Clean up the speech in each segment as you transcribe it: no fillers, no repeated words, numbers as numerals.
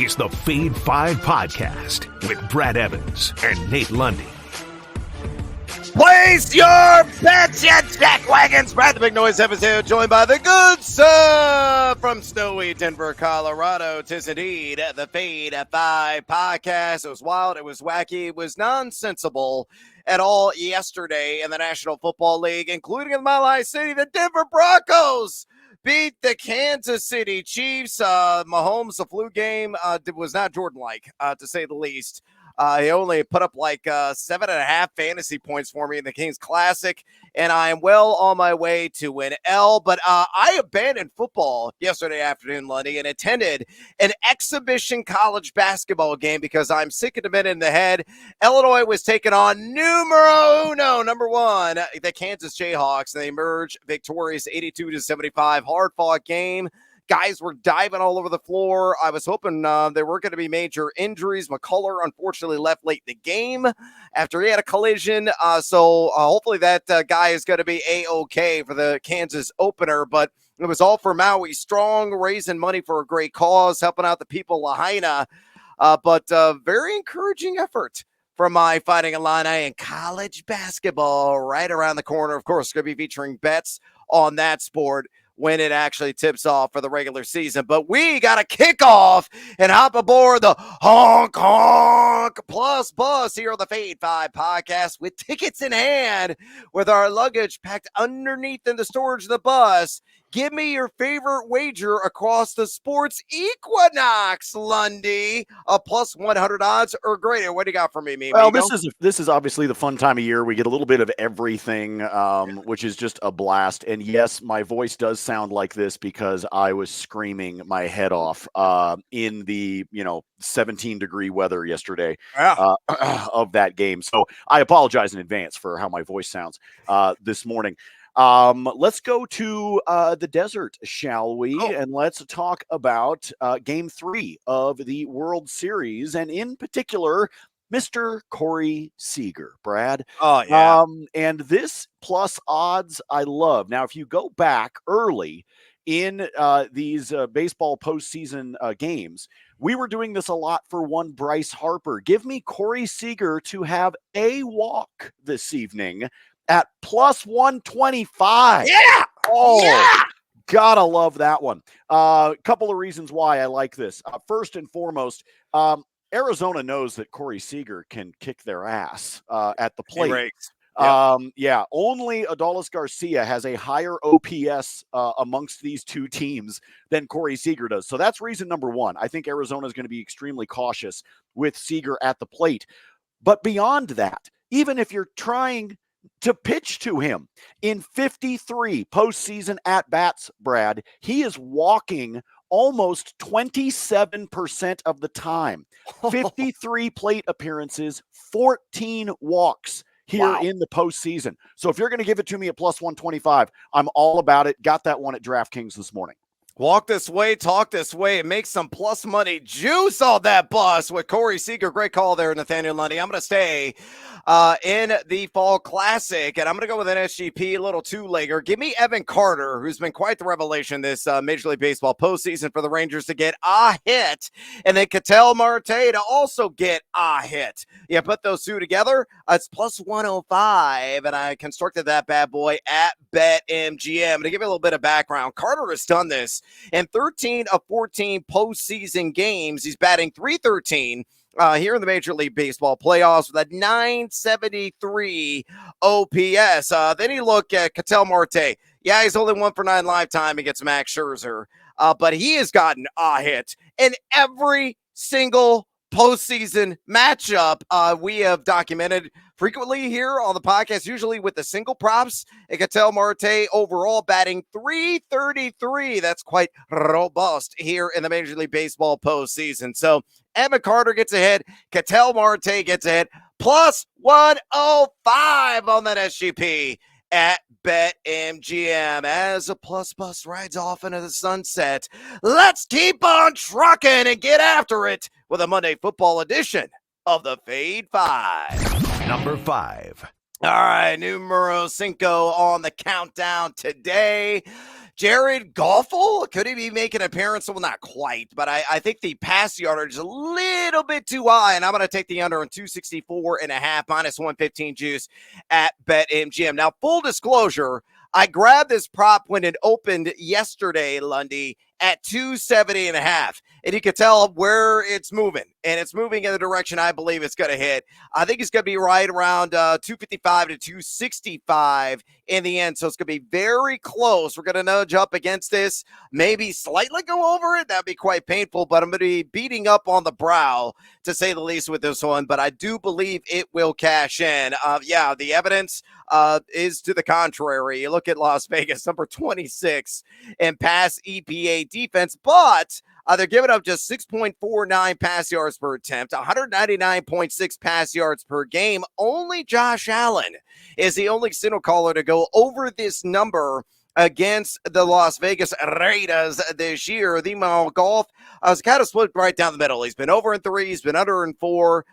is the Fade 5 Podcast with Brad Evans and Nate Lundy. Place your bets, you jackwagons. Brad the Big Noise Evans here, joined by the good sir from snowy Denver, Colorado. 'Tis indeed the Fade 5 Podcast. It was wild, it was wacky, it was nonsensible at all yesterday in the National Football League, including in Mile High City. The Denver Broncos beat the Kansas City Chiefs. Mahomes, the flu game, was not Jordan-like, to say the least. He only put up like 7.5 fantasy points for me in the Kings Classic, and I am well on my way to an L. But I abandoned football yesterday afternoon, Lundy, and attended an exhibition college basketball game because I'm sick of the minute in the head. Illinois was taking on number one, the Kansas Jayhawks, and they emerged victorious 82-75. Hard-fought game. Guys were diving all over the floor. I was hoping there weren't going to be major injuries. McCullough, unfortunately, left late in the game after he had a collision. So hopefully that guy is going to be A-OK for the Kansas opener. But it was all for Maui Strong, raising money for a great cause, helping out the people of Lahaina. But very encouraging effort from my Fighting Illini in college basketball right around the corner. Of course, going to be featuring bets on that sport when it actually tips off for the regular season. But we got to kick off and hop aboard the Honk Honk Plus Bus here on the Fade 5 Podcast with tickets in hand, with our luggage packed underneath in the storage of the bus. Give me your favorite wager across the sports equinox, Lundy. A plus 100 odds or greater. What do you got for me, Well, this is obviously the fun time of year. We get a little bit of everything, which is just a blast. And yes, my voice does sound like this because I was screaming my head off in the 17-degree weather yesterday of that game. So I apologize in advance for how my voice sounds this morning. Let's go to the desert, shall we? Oh. And let's talk about Game 3 of the World Series, and in particular, Mr. Corey Seager, Brad. Oh, yeah. And this plus odds I love. Now, if you go back early in these baseball postseason games, we were doing this a lot for one Bryce Harper. Give me Corey Seager to have a walk this evening at plus 125. Yeah. Oh, yeah. Gotta love that one. A couple of reasons why I like this. First and foremost, Arizona knows that Corey Seager can kick their ass at the plate. Only Adolis Garcia has a higher OPS amongst these two teams than Corey Seager does. So that's reason number one. I think Arizona is going to be extremely cautious with Seager at the plate. But beyond that, even if you're trying to pitch to him in 53 postseason at-bats, Brad, he is walking almost 27% of the time. 53 plate appearances, 14 walks here in the postseason. So if you're going to give it to me at plus 125, I'm all about it. Got that one at DraftKings this morning. Walk this way, talk this way, and make some plus money juice on that bus with Corey Seager. Great call there, Nathaniel Lundy. I'm going to stay in the Fall Classic, and I'm going to go with an SGP, a little two-legger. Give me Evan Carter, who's been quite the revelation this Major League Baseball postseason for the Rangers to get a hit, and then Ketel Marte to also get a hit. Yeah, put those two together, it's plus 105, and I constructed that bad boy at BetMGM. To give you a little bit of background, Carter has done this in 13 of 14 postseason games. He's batting .313 here in the Major League Baseball playoffs with a .973 OPS. Then you look at Ketel Marte. Yeah, he's only 1 for 9 lifetime against Max Scherzer, but he has gotten a hit in every single postseason matchup we have documented frequently here on the podcast, usually with the single props. Ketel Marte overall batting .333. That's quite robust here in the Major League Baseball postseason. So Evan Carter gets a hit. Ketel Marte gets a hit. Plus 105 on that SGP at BetMGM. As a plus bus rides off into the sunset, let's keep on trucking and get after it with a Monday football edition of the Fade 5. Number 5. All right, numero cinco on the countdown today. Jared Goffel, could he be making an appearance? Well, not quite, but I think the pass yardage is a little bit too high, and I'm going to take the under on 264.5, minus 115 juice at BetMGM. Now, full disclosure, I grabbed this prop when it opened yesterday, Lundy, at 270.5. And you can tell where it's moving. And it's moving in the direction I believe it's going to hit. I think it's going to be right around 255 to 265 in the end. So it's going to be very close. We're going to nudge up against this, maybe slightly go over it. That'd be quite painful, but I'm going to be beating up on the brow, to say the least, with this one. But I do believe it will cash in. The evidence is to the contrary. You look at Las Vegas, number 26 in pass EPA defense, but they're giving up just 6.49 pass yards per attempt, 199.6 pass yards per game. Only Josh Allen is the only signal caller to go over this number against the Las Vegas Raiders this year. The Golf is kind of split right down the middle. He's been over in 3, he's been under in 4.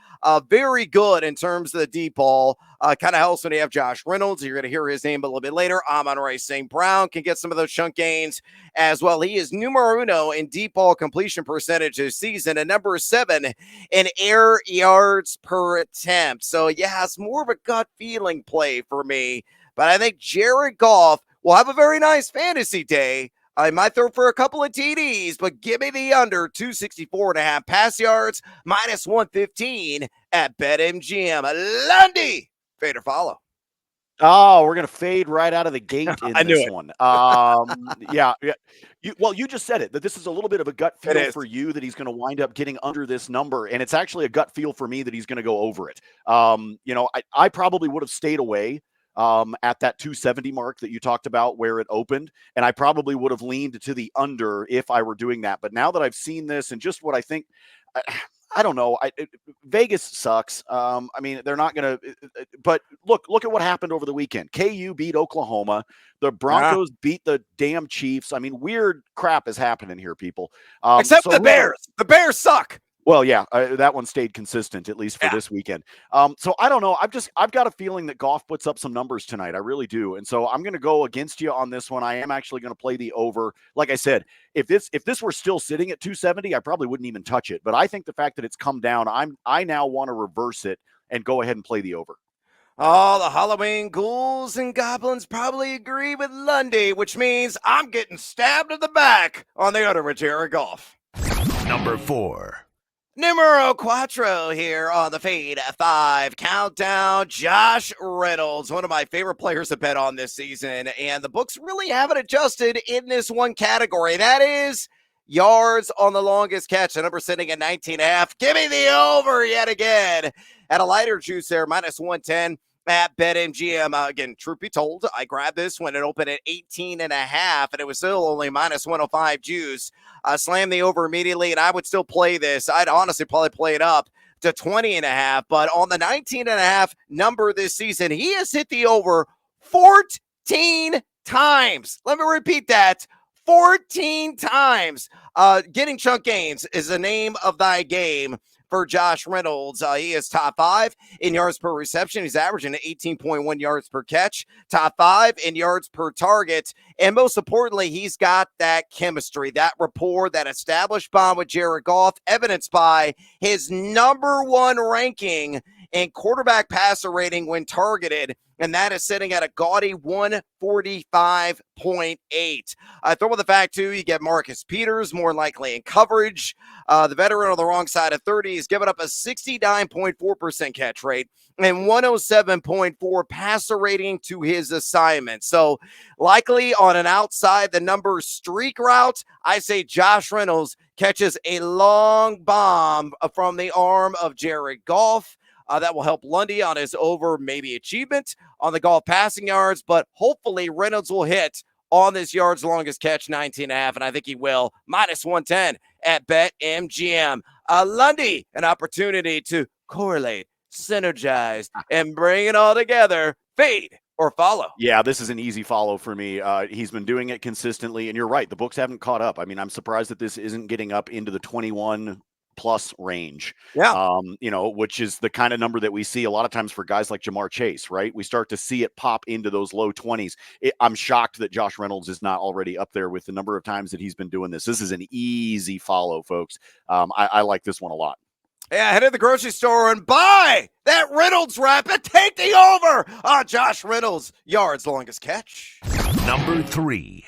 Very good in terms of the deep ball. Kind of helps when you have Josh Reynolds. You're going to hear his name a little bit later. Amon-Ra St. Brown can get some of those chunk gains as well. He is numero uno in deep ball completion percentage this season and number 7 in air yards per attempt. So, yeah, it's more of a gut feeling play for me. But I think Jared Goff will have a very nice fantasy day. I might throw for a couple of TDs, but give me the under 264.5 pass yards, minus 115 at BetMGM. Lundy, fade or follow? Oh, we're going to fade right out of the gate in this one. Yeah. You just said it, that this is a little bit of a gut feel for you that he's going to wind up getting under this number. And it's actually a gut feel for me that he's going to go over it. I probably would have stayed away at that 270 mark that you talked about where it opened. And I probably would have leaned to the under if I were doing that. But now that I've seen this and just what I think, I don't know. Vegas sucks. They're not going to, but look at what happened over the weekend. KU beat Oklahoma. The Broncos beat the damn Chiefs. Weird crap is happening here, people. Except the Bears. The Bears suck. Well, yeah, that one stayed consistent, at least for this weekend. So I don't know. I've got a feeling that Goff puts up some numbers tonight. I really do. And so I'm going to go against you on this one. I am actually going to play the over. Like I said, if this were still sitting at 270, I probably wouldn't even touch it. But I think the fact that it's come down, I now want to reverse it and go ahead and play the over. Oh, the Halloween ghouls and goblins probably agree with Lundy, which means I'm getting stabbed in the back on the under with Jared Goff. Number 4. Numero cuatro here on the Fade 5 Countdown. Josh Reynolds, one of my favorite players to bet on this season, and the books really haven't adjusted in this one category. That is yards on the longest catch. The number sitting at 19.5. Give me the over yet again. At a lighter juice there, minus 110 at BetMGM. Again, truth be told, I grabbed this when it opened at 18.5, and it was still only minus 105 juice. Slammed the over immediately, and I would still play this. I'd honestly probably play it up to 20.5, but on the 19.5 number this season, he has hit the over 14 times. Let me repeat that. 14 times. Getting chunk gains is the name of thy game for Josh Reynolds. He is top 5 in yards per reception. He's averaging 18.1 yards per catch, top 5 in yards per target. And most importantly, he's got that chemistry, that rapport, that established bond with Jared Goff, evidenced by his number 1 ranking in quarterback passer rating when targeted, and that is sitting at a gaudy 145.8. I throw in the fact, too, you get Marcus Peters more likely in coverage. The veteran on the wrong side of 30 is giving up a 69.4% catch rate and 107.4 passer rating to his assignment. So likely on an outside the numbers streak route, I say Josh Reynolds catches a long bomb from the arm of Jared Goff. That will help Lundy on his over maybe achievement on the Goff passing yards, but hopefully Reynolds will hit on this yards longest catch 19.5, and I think he will. Minus 110 at BetMGM. Lundy, an opportunity to correlate, synergize, and bring it all together. Fade or follow? Yeah, this is an easy follow for me. He's been doing it consistently, and you're right. The books haven't caught up. I'm surprised that this isn't getting up into the 21 plus range. Yeah. Which is the kind of number that we see a lot of times for guys like Jamar Chase, right? We start to see it pop into those low 20s. I'm shocked that Josh Reynolds is not already up there with the number of times that he's been doing this. This is an easy follow, folks. I like this one a lot. Yeah, head to the grocery store and buy that Reynolds wrap and take the over on Josh Reynolds' yards longest catch. Number 3.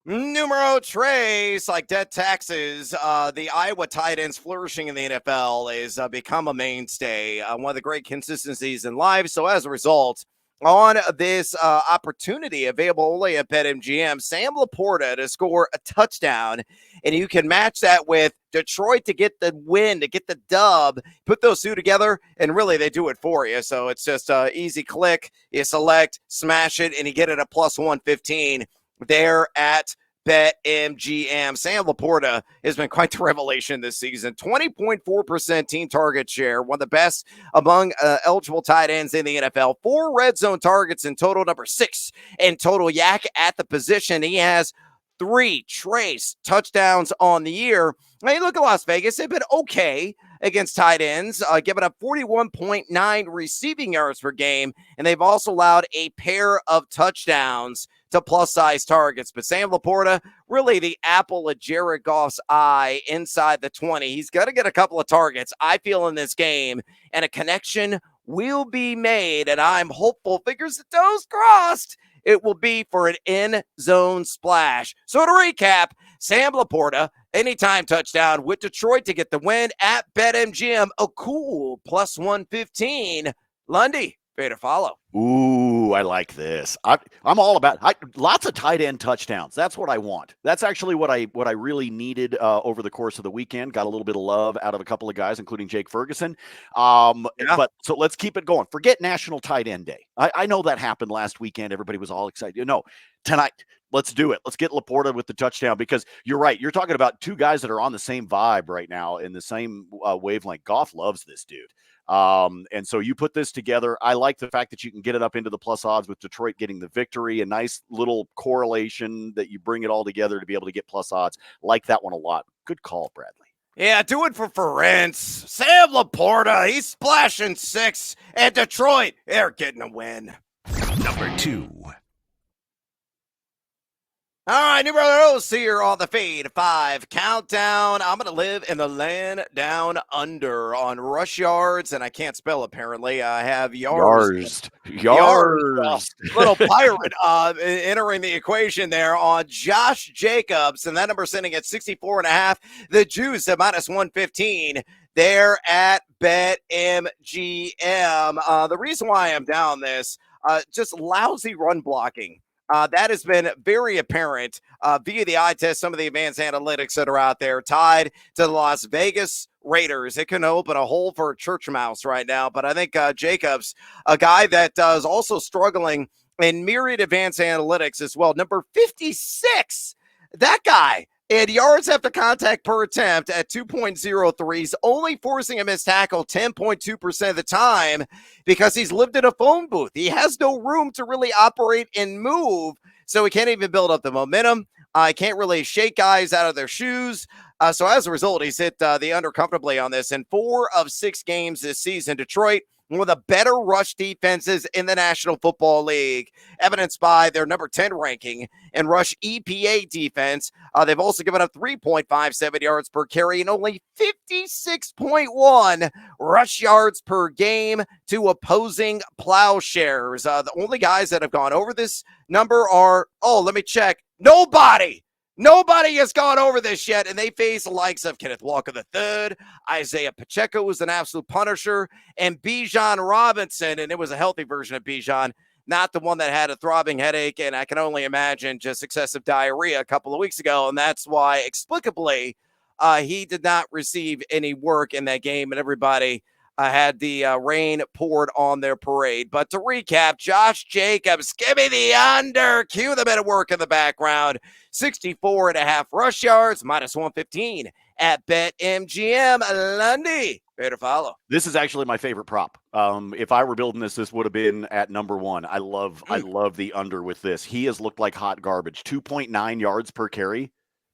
Numero tres, like dead taxes. The Iowa tight ends flourishing in the NFL is become a mainstay, one of the great consistencies in life. So as a result, on this opportunity available only at BetMGM, Sam Laporta to score a touchdown, and you can match that with Detroit to get the win, to get the dub. Put those two together, and really they do it for you. So it's just easy click. You select, smash it, and you get it at plus 115 there at BetMGM. Sam Laporta has been quite the revelation this season. 20.4% team target share, one of the best among eligible tight ends in the NFL. 4 red zone targets in total, number 6 in total yak at the position. He has 3 trace touchdowns on the year. Now, you look at Las Vegas, they've been okay against tight ends, giving up 41.9 receiving yards per game, and they've also allowed a pair of touchdowns to plus-size targets. But Sam Laporta, really the apple of Jared Goff's eye inside the 20. He's going to get a couple of targets, I feel, in this game, and a connection will be made, and I'm hopeful, fingers and toes crossed, it will be for an end-zone splash. So to recap, Sam Laporta, anytime touchdown with Detroit to get the win at BetMGM, a cool plus 115. Lundy, fair to follow. Ooh, I like this. I'm all about lots of tight end touchdowns. That's what I want. That's actually what I really needed over the course of the weekend. Got a little bit of love out of a couple of guys, including Jake Ferguson. But so let's keep it going. Forget National Tight End Day. I know that happened last weekend. Everybody was all excited. No, tonight, let's do it. Let's get Laporta with the touchdown, because you're right. You're talking about 2 guys that are on the same vibe right now, in the same wavelength. Goff loves this dude. And so you put this together. I like the fact that you can get it up into the plus odds with Detroit getting the victory, a nice little correlation that you bring it all together to be able to get plus odds. Like that one a lot. Good call, Bradley. Yeah, do it for Ferentz. Sam Laporta, he's splashing 6, and Detroit, they're getting a win. Number 2. All right, new brothers here on the Fade 5 Countdown. I'm going to live in the land down under on rush yards, and I can't spell apparently. I have yards. Little pirate entering the equation there on Josh Jacobs, and that number sitting at 64.5. The juice at minus 115 there at BetMGM. The reason why I'm down this, just lousy run blocking. That has been very apparent via the eye test, some of the advanced analytics that are out there, tied to the Las Vegas Raiders. It can open a hole for a church mouse right now, but I think Jacobs, a guy that is also struggling in myriad advanced analytics as well, number 56, that guy. And yards after contact per attempt at 2.03s, only forcing a missed tackle 10.2% of the time because he's lived in a phone booth. He has no room to really operate and move, so he can't even build up the momentum. He can't really shake guys out of their shoes. So as a result, he's hit the under comfortably on this. In 4 of 6 games this season, Detroit, one of the better rush defenses in the National Football League, evidenced by their number 10 ranking in rush EPA defense. They've also given up 3.57 yards per carry and only 56.1 rush yards per game to opposing plowshares. The only guys that have gone over this number are, let me check, nobody. Nobody has gone over this yet, and they face the likes of Kenneth Walker III, Isaiah Pacheco, who's an absolute punisher, and Bijan Robinson, and it was a healthy version of Bijan, not the one that had a throbbing headache, and I can only imagine just excessive diarrhea a couple of weeks ago, and that's why, explicably, he did not receive any work in that game, and everybody had the rain poured on their parade. But to recap, Josh Jacobs, give me the under. Cue the bit of work in the background. 64.5 rush yards, minus 115 at BetMGM. Lundy, fair to follow. This is actually my favorite prop. If I were building this would have been at number 1. I love the under with this. He has looked like hot garbage. 2.9 yards per carry.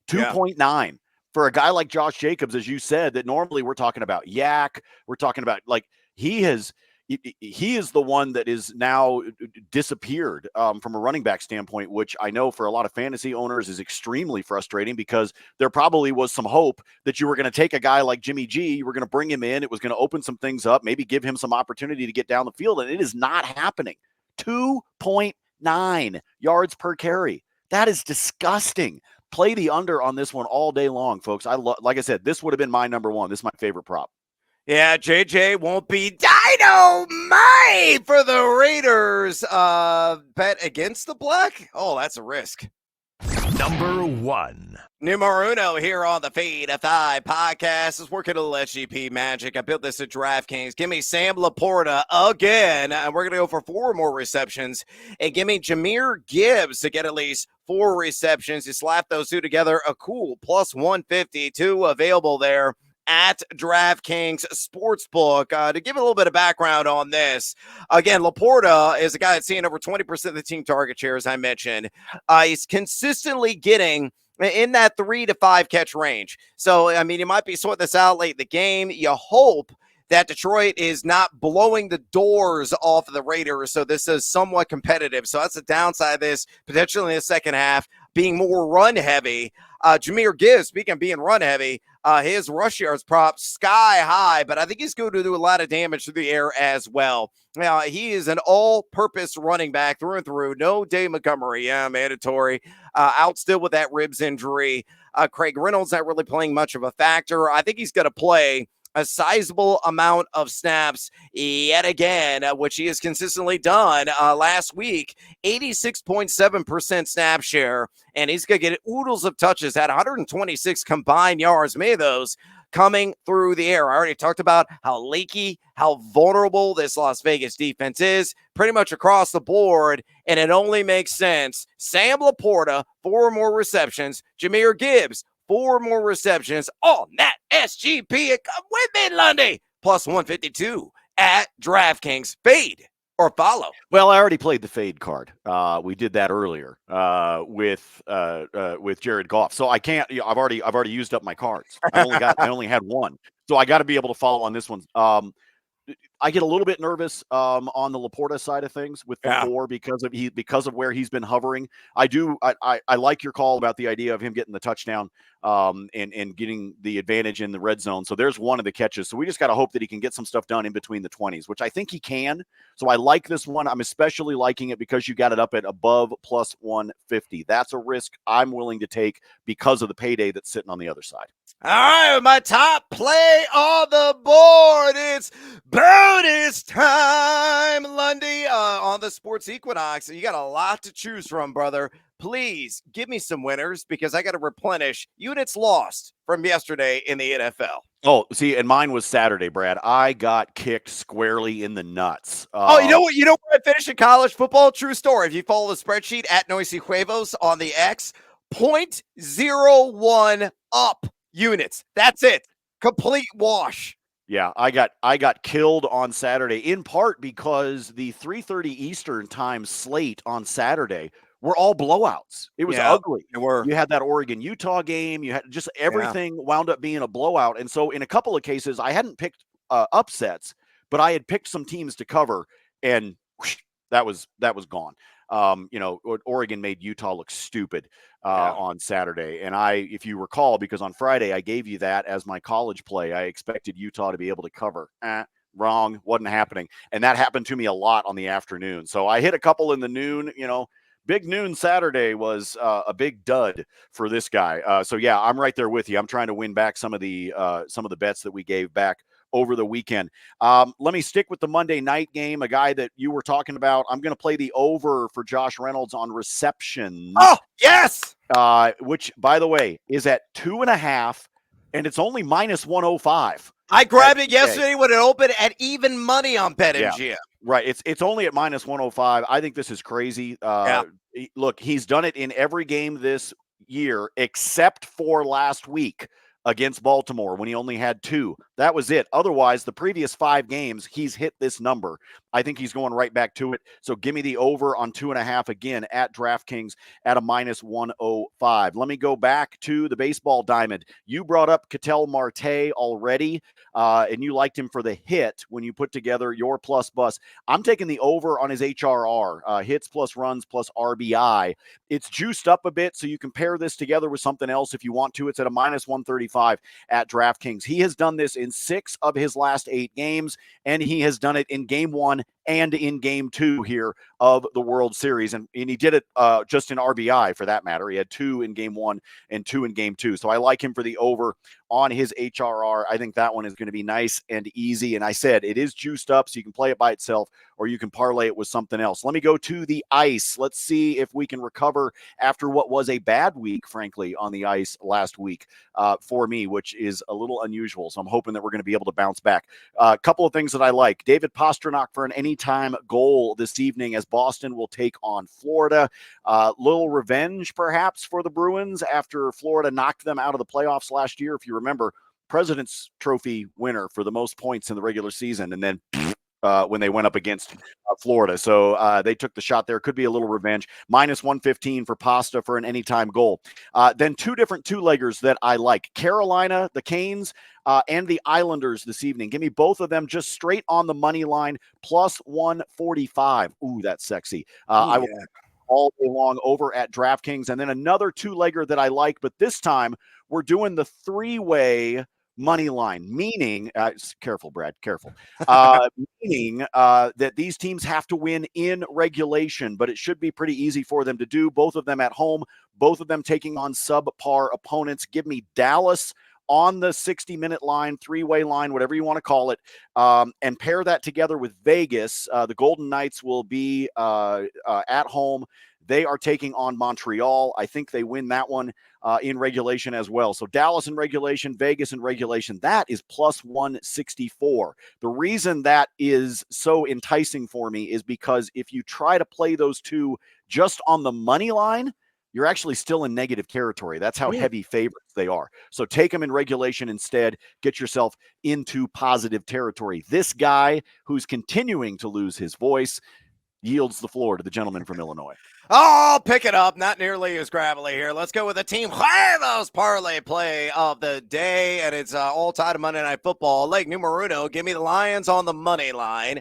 2.9. for a guy like Josh Jacobs, as you said, that normally we're talking about yak. We're talking about like he is the one that is now disappeared from a running back standpoint, which I know for a lot of fantasy owners is extremely frustrating because there probably was some hope that you were going to take a guy like Jimmy G, you were going to bring him in, it was going to open some things up, maybe give him some opportunity to get down the field, and it is not happening. 2.9 yards per carry. That is disgusting. Play the under on this one all day long, folks. Like I said, this would have been my number one. This is my favorite prop. Yeah, JJ won't be dynamite for the Raiders. Bet against the Black? Oh, that's a risk. Number 1. Numero uno here on the Fade F5 podcast is working a little SGP magic. I built this at DraftKings. Give me Sam Laporta again. And we're going to go for 4 more receptions. And give me Jahmyr Gibbs to get at least 4 receptions. You slap those two together, a cool plus 152 available there at DraftKings Sportsbook. To give a little bit of background on this, again, Laporta is a guy that's seeing over 20% of the team target share, as I mentioned. He's consistently getting in that 3 to 5 catch range. So, I mean, you might be sorting this out late in the game. You hope that Detroit is not blowing the doors off of the Raiders, so this is somewhat competitive. So that's the downside of this, potentially in the second half, being more run-heavy. Jahmyr Gibbs, speaking of being run-heavy, his rush yards prop sky high, but I think he's going to do a lot of damage through the air as well. Now, he is an all-purpose running back through and through. No Dave Montgomery, mandatory. Out still with that ribs injury. Craig Reynolds not really playing much of a factor. I think he's going to play a sizable amount of snaps yet again, which he has consistently done. Last week, 86.7% snap share, and he's going to get oodles of touches at 126 combined yards, many of those coming through the air. I already talked about how leaky, how vulnerable this Las Vegas defense is, pretty much across the board, and it only makes sense. Sam Laporta, 4 more receptions. Jahmyr Gibbs, 4 more receptions on that SGP. Come with me, Lundy. Plus 152 at DraftKings. Fade or follow. Well, I already played the fade card. We did that earlier with Jared Goff. So I can't. I've already used up my cards. I only had one. So I got to be able to follow on this one. I get a little bit nervous on the Laporta side of things with the 4 because of where he's been hovering. I like your call about the idea of him getting the touchdown and getting the advantage in the red zone. So there's one of the catches. So we just got to hope that he can get some stuff done in between the 20s, which I think he can. So I like this one. I'm especially liking it because you got it up at above plus 150. That's a risk I'm willing to take because of the payday that's sitting on the other side. All right, my top play on the board. It's bonus time, Lundy, on the Sports Equinox. You got a lot to choose from, brother. Please give me some winners because I got to replenish units lost from yesterday in the NFL. Oh, see, and mine was Saturday, Brad. I got kicked squarely in the nuts. You know what? You know where I finished in college football? True story. If you follow the spreadsheet at Noisy Huevos on the X, 0.01 up units. That's it. Complete wash. Yeah, I got killed on Saturday in part because the 3:30 Eastern time slate on Saturday were all blowouts. It was ugly. They were. You had that Oregon-Utah game. You had just everything wound up being a blowout. And so in a couple of cases, I hadn't picked upsets, but I had picked some teams to cover, and whoosh, that was gone. Oregon made Utah look stupid on Saturday. And if you recall, because on Friday I gave you that as my college play, I expected Utah to be able to cover. Wrong. Wasn't happening. And that happened to me a lot on the afternoon. So I hit a couple in the noon, big noon Saturday was a big dud for this guy. So yeah, I'm right there with you. I'm trying to win back some of the bets that we gave back over the weekend. Let me stick with the Monday night game, a guy that you were talking about. I'm going to play the over for Josh Reynolds on reception. Oh, yes! Which, by the way, is at 2.5, and it's only minus 105. I grabbed it yesterday when it opened at even money on BetMGM. Yeah, right. It's only at minus 105. I think this is crazy. Look, he's done it in every game this year except for last week against Baltimore when he only had 2. That was it. Otherwise, the previous 5 games, he's hit this number. I think he's going right back to it. So give me the over on 2.5 again at DraftKings at a -105. Let me go back to the baseball diamond. You brought up Ketel Marte already, and you liked him for the hit when you put together your plus bus. I'm taking the over on his HRR, hits plus runs plus RBI. It's juiced up a bit, so you can pair this together with something else if you want to. It's at a -135 at DraftKings. He has done this in 6 of his last 8 games, and he has done it in game 1 and in game 2 here of the World Series. And he did it just in RBI for that matter. He had 2 in game 1 and 2 in game 2. So I like him for the over on his HRR. I think that one is going to be nice and easy. And I said it is juiced up, so you can play it by itself or you can parlay it with something else. Let me go to the ice. Let's see if we can recover after what was a bad week, frankly, on the ice last week for me, which is a little unusual. So I'm hoping that we're going to be able to bounce back. A couple of things that I like. David Pastrnak for an anytime goal this evening as Boston will take on Florida. Little revenge, perhaps, for the Bruins after Florida knocked them out of the playoffs last year. If you remember, President's Trophy winner for the most points in the regular season, and then when they went up against Florida. So they took the shot there. Could be a little revenge. -115 for Pasta for an anytime goal. Then 2 different 2-leggers that I like. Carolina, the Canes, and the Islanders this evening. Give me both of them just straight on the money line, +145. Ooh, that's sexy. I will all day long over at DraftKings. And then another 2-legger that I like, but this time we're doing the 3-way money line, meaning careful, Brad, careful. Meaning that these teams have to win in regulation, but it should be pretty easy for them to do. Both of them at home, both of them taking on subpar opponents. Give me Dallas on the 60-minute line, 3-way line, whatever you want to call it, and pair that together with Vegas. The Golden Knights will be at home. They are taking on Montreal. I think they win that one in regulation as well. So Dallas in regulation, Vegas in regulation. That is +164. The reason that is so enticing for me is because if you try to play those two just on the money line, you're actually still in negative territory. That's how heavy favorites they are. So take them in regulation instead. Get yourself into positive territory. This guy who's continuing to lose his voice yields the floor to the gentleman from Illinois. Oh, pick it up. Not nearly as gravelly here. Let's go with the Team Huevos parlay play of the day, and it's all tied to Monday Night Football. Leg numero uno, give me the Lions on the money line.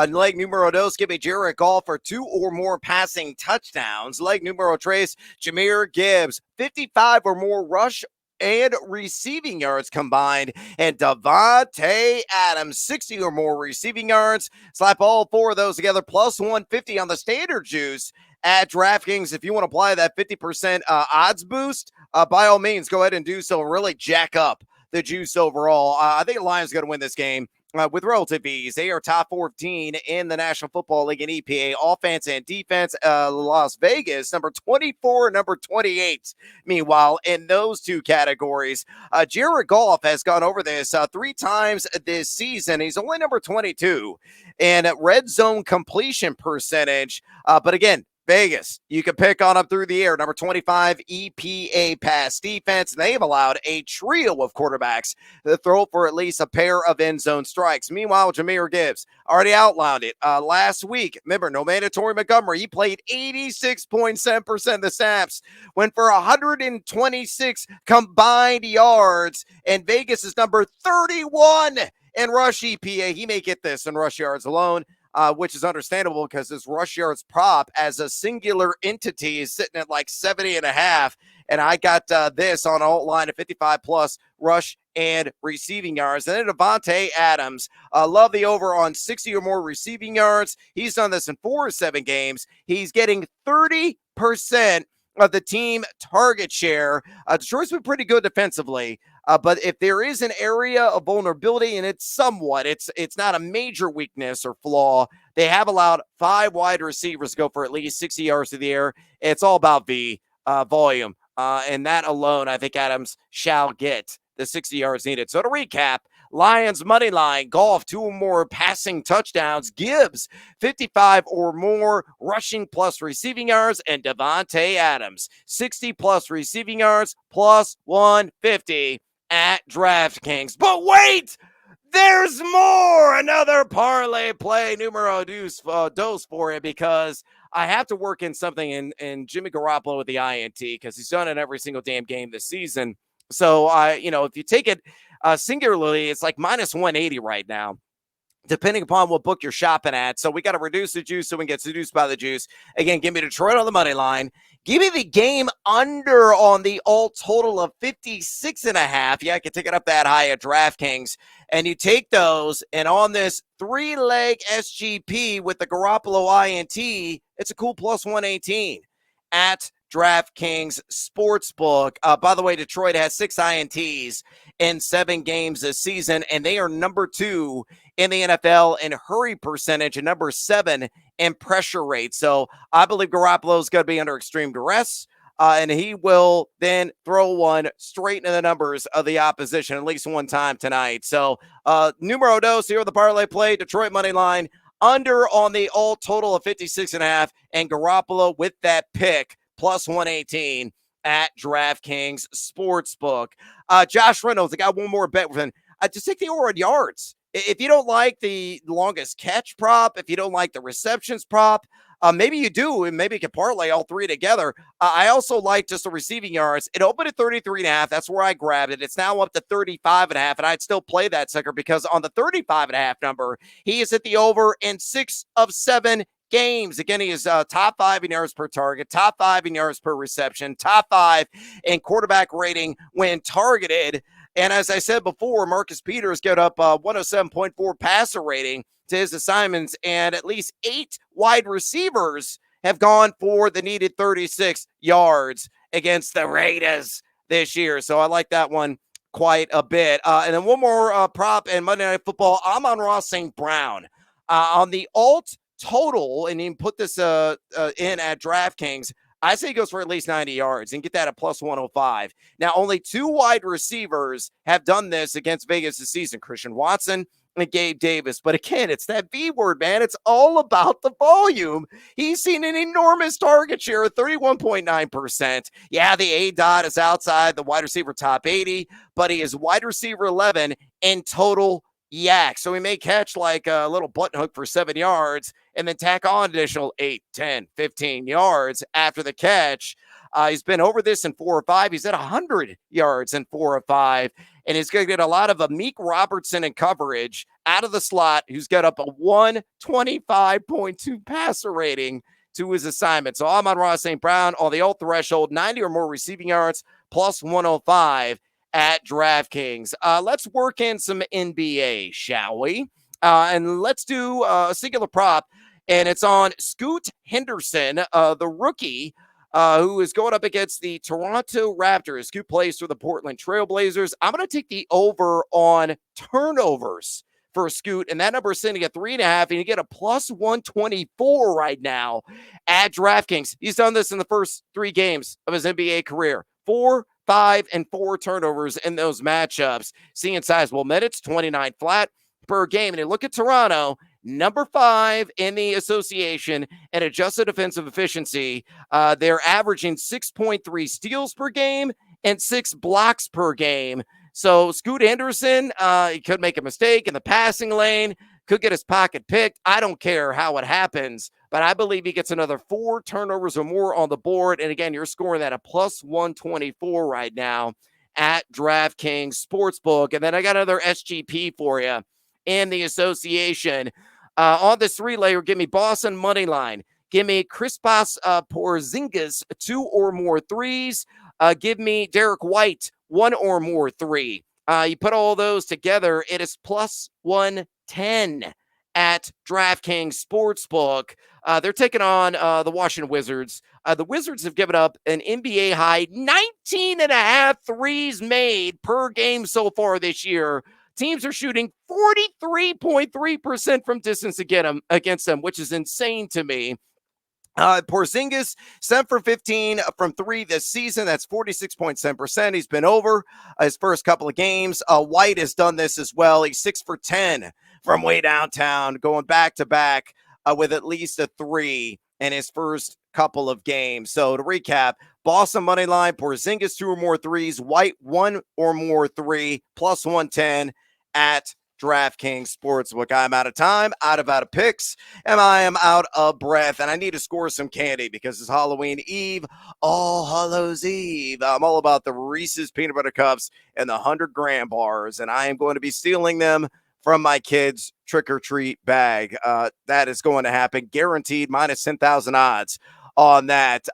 Leg numero dos, give me Jared Goff for 2 or more passing touchdowns. Leg numero tres, Jahmyr Gibbs, 55 or more rush and receiving yards combined, and Davante Adams, 60 or more receiving yards. Slap all 4 of those together, +150 on the standard juice at DraftKings. If you want to apply that 50% odds boost, by all means, go ahead and do so and really jack up the juice overall. I think the Lions are going to win this game with relative ease. They are top 14 in the National Football League in EPA offense and defense. Las Vegas, number 24, number 28. Meanwhile, in those 2 categories, Jared Goff has gone over this 3 times this season. He's only number 22 in red zone completion percentage. But again, Vegas, you can pick on up through the air. Number 25, EPA pass defense. They've allowed a trio of quarterbacks to throw for at least a pair of end zone strikes. Meanwhile, Jahmyr Gibbs already outlined it last week. Remember, no mandatory Montgomery. He played 86.7% of the snaps, went for 126 combined yards, and Vegas is number 31 in rush EPA. He may get this in rush yards alone. Which is understandable because this rush yards prop as a singular entity is sitting at like 70.5. And I got this on alt line of 55+ rush and receiving yards. And then Davante Adams, love the over on 60 or more receiving yards. He's done this in 4 or 7 games. He's getting 30% of the team target share. Detroit's been pretty good defensively. But if there is an area of vulnerability, and it's somewhat, it's not a major weakness or flaw, they have allowed 5 wide receivers to go for at least 60 yards through the air. It's all about volume. And that alone, I think Adams shall get the 60 yards needed. So to recap, Lions money line, Goff 2 or more passing touchdowns, Gibbs 55 or more rushing plus receiving yards, and Davante Adams 60+ receiving yards +150 at DraftKings. But wait, There's more. Another parlay play numero dos for it, because I have to work in something in Jimmy Garoppolo with the INT, because he's done it every single damn game this season. So if you take it singularly, it's like minus 180 right now, depending upon what book you're shopping at. So we got to reduce the juice so we can get seduced by the juice. Again, give me Detroit on the money line. Give me the game under on the alt total of 56.5. Yeah, I can take it up that high at DraftKings. And you take those, and on this 3-leg SGP with the Garoppolo INT, it's a cool plus 118 at DraftKings Sportsbook. By the way, Detroit has 6 INTs in 7 games this season, and they are number 2 in the NFL in hurry percentage and number 7 in pressure rate. So I believe Garoppolo is going to be under extreme duress, and he will then throw one straight into the numbers of the opposition at least one time tonight. So numero dos here with the parlay play, Detroit money line, under on the alt total of 56.5, and Garoppolo with that pick, plus 118 at DraftKings Sportsbook. Josh Reynolds, I got one more bet with him. Just take the over on yards. If you don't like the longest catch prop, if you don't like the receptions prop, maybe you do, and maybe you can parlay all 3 together. I also like just the receiving yards. It opened at 33.5. That's where I grabbed it. It's now up to 35.5, and I'd still play that sucker, because on the 35.5 number, he is at the over in 6 of 7 games. Again, he is top 5 in yards per target, top 5 in yards per reception, top 5 in quarterback rating when targeted. And as I said before, Marcus Peters got up 107.4 passer rating to his assignments, and at least 8 wide receivers have gone for the needed 36 yards against the Raiders this year. So I like that one quite a bit. And then one more prop in Monday Night Football. Amon-Ra St. Brown on the alt total, and you can put this in at DraftKings. I say he goes for at least 90 yards and get that at plus 105. Now, only 2 wide receivers have done this against Vegas this season, Christian Watson and Gabe Davis. But again, it's that B word, man. It's all about the volume. He's seen an enormous target share of 31.9%. Yeah, the A dot is outside the wide receiver top 80, but he is wide receiver 11 in total yak. So he may catch like a little button hook for 7 yards and then tack on additional 8, 10, 15 yards after the catch. He's been over this in 4 or 5. He's at 100 yards in 4 or 5. And he's going to get a lot of Amik Robertson in coverage out of the slot, who's got up a 125.2 passer rating to his assignment. So Amon-Ra St. Brown on the alt threshold, 90 or more receiving yards, plus 105 at DraftKings. Let's work in some NBA, shall we? And let's do a singular prop, and it's on Scoot Henderson, the rookie, who is going up against the Toronto Raptors. Scoot plays for the Portland Trail Blazers. I'm going to take the over on turnovers for Scoot, and that number is sitting at 3.5, and you get a plus 124 right now at DraftKings. He's done this in the first 3 games of his NBA career. 4, 5, and 4 turnovers in those matchups. Seeing sizable minutes, 29 flat per game. And you look at Toronto, number 5 in the association and adjusted defensive efficiency. They're averaging 6.3 steals per game and 6 blocks per game. So Scoot Henderson, he could make a mistake in the passing lane, could get his pocket picked. I don't care how it happens, but I believe he gets another 4 turnovers or more on the board. And again, you're scoring that at plus 124 right now at DraftKings Sportsbook. And then I got another SGP for you in the association. On this 3-layer, give me Boston money line. Give me Kristaps Porzingis, 2 or more threes. Give me Derek White, 1 or more 3. You put all those together, it is plus 110 at DraftKings Sportsbook. They're taking on the Washington Wizards. The Wizards have given up an NBA high 19.5 threes made per game so far this year. Teams are shooting 43.3% from distance against them, which is insane to me. Porzingis, 7 for 15 from 3 this season. That's 46.7%. He's been over his first couple of games. White has done this as well. He's 6 for 10 from way downtown, going back to back with at least a 3 in his first couple of games. So to recap, Boston money line, Porzingis 2 or more threes, White 1 or more 3, plus 110 at DraftKings Sportsbook. I'm out of time, out of picks, and I am out of breath, and I need to score some candy because it's Halloween Eve, All Hallows Eve. I'm all about the Reese's Peanut Butter Cups and the 100-gram bars, and I am going to be stealing them from my kids' trick-or-treat bag. That is going to happen, guaranteed, minus 10,000 odds on that.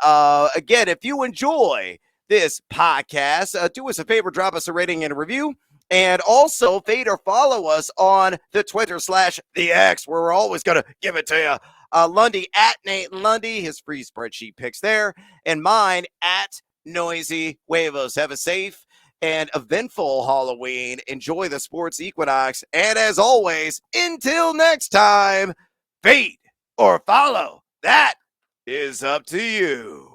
Again, if you enjoy this podcast, do us a favor, drop us a rating and a review. And also, fade or follow us on the Twitter/the X, where we're always going to give it to you. Lundy at Nate Lundy, his free spreadsheet picks there, and mine at Noisy Huevos. Have a safe and eventful Halloween. Enjoy the sports equinox. And as always, until next time, fade or follow. That is up to you.